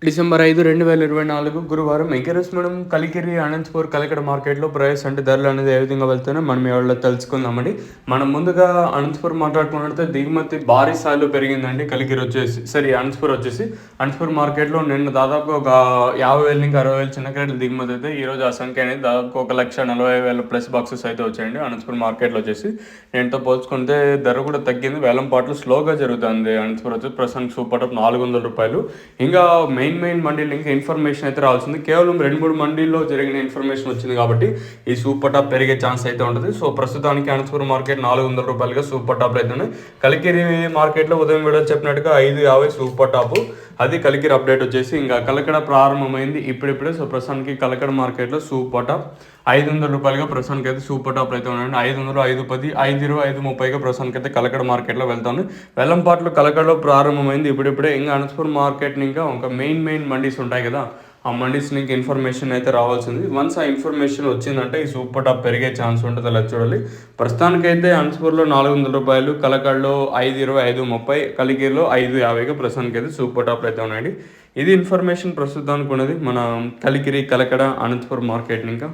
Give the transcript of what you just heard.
December 5, 2024 గురువారం ఎగరస్ మనం కలికిరి అనంతపూర్ కలకడ మార్కెట్లో ప్రైస్ అంటే ధరలు అనేది ఏ విధంగా వెళ్తున్నాయో మనం ఎవరిలో తెలుసుకుందామండి. మనం ముందుగా అనంతపూర్ మాట్లాడుకున్నట్లయితే దిగుమతి భారీ స్థాయిలో పెరిగిందండి. కలికిరి వచ్చేసి అనంతపూర్ మార్కెట్లో నిన్న దాదాపు ఒక 50,000 నుంచి 60,000 చిన్న క్రేట్ల దిగుమతి అయితే ఈరోజు ఆ సంఖ్య అనేది దాదాపు 1,40,000 ప్లస్ బాక్సెస్ అయితే వచ్చాయండి అనంతపూర్ మార్కెట్లో వచ్చేసి. నేనుతో పోల్చుకుంటే ధర కూడా తగ్గింది. వేలం పాటలు స్లోగా జరుగుతుంది. అనంతపూర్ వచ్చేసి ప్రస్తుతానికి సూపర్ టాప్ ₹400. ఇంకా మెయిన్ మండీలు ఇంకా ఇన్ఫర్మేషన్ అయితే రావాల్సింది. కేవలం 2-3 మండీల్లో జరిగిన ఇన్ఫర్మేషన్ వచ్చింది కాబట్టి ఈ సూపర్ టాప్ పెరిగే ఛాన్స్ అయితే ఉంటుంది. సో ప్రస్తుతానికి అనంతపురం మార్కెట్ ₹400గా సూపర్ టాప్ అయితే ఉన్నాయి. కలికిరి మార్కెట్లో ఉదయం వీడియో చెప్పినట్టుగా 5.50 సూపర్ టాప్. అది కలికిరి అప్డేట్ వచ్చేసి ఇంకా కలకడ ప్రారంభమైంది ఇప్పుడిప్పుడే. సో ప్రస్తుతానికి కలకడ మార్కెట్లో సూపర్ టాప్ ₹500గా ప్రస్తుతానికి అయితే సూపర్ టాప్ అయితే ఉన్నాయండి. 500, 510, 520, 530గా ప్రస్తుతానికి అయితే కలకడ మార్కెట్లో వెళ్తాను. వెల్లంపాట్లు కలకడలో ప్రారంభమైంది ఇప్పుడిప్పుడే. ఇంకా అనంతపురం మార్కెట్ని ఇంకా ఒక మెయిన్ మండీస్ ఉంటాయి కదా, ఆ మండీస్ నుంచి ఇన్ఫర్మేషన్ అయితే రావాల్సింది. వన్స్ ఆ ఇన్ఫర్మేషన్ వచ్చిందంటే ఈ సూపర్ టాప్ పెరిగే ఛాన్స్ ఉంటుంది. అలా చూడాలి. ప్రస్తుతానికైతే అనంతపూర్లో ₹400, కలకడలో 520, 530, కలికిరిలో 550గా ప్రస్తుతానికి అయితే సూపర్ టాప్ అయితే ఉన్నాయండి. ఇది ఇన్ఫర్మేషన్ ప్రస్తుతానికి ఉన్నది మన కలికిరి కలకడ అనంతపురం మార్కెట్ ఇంకా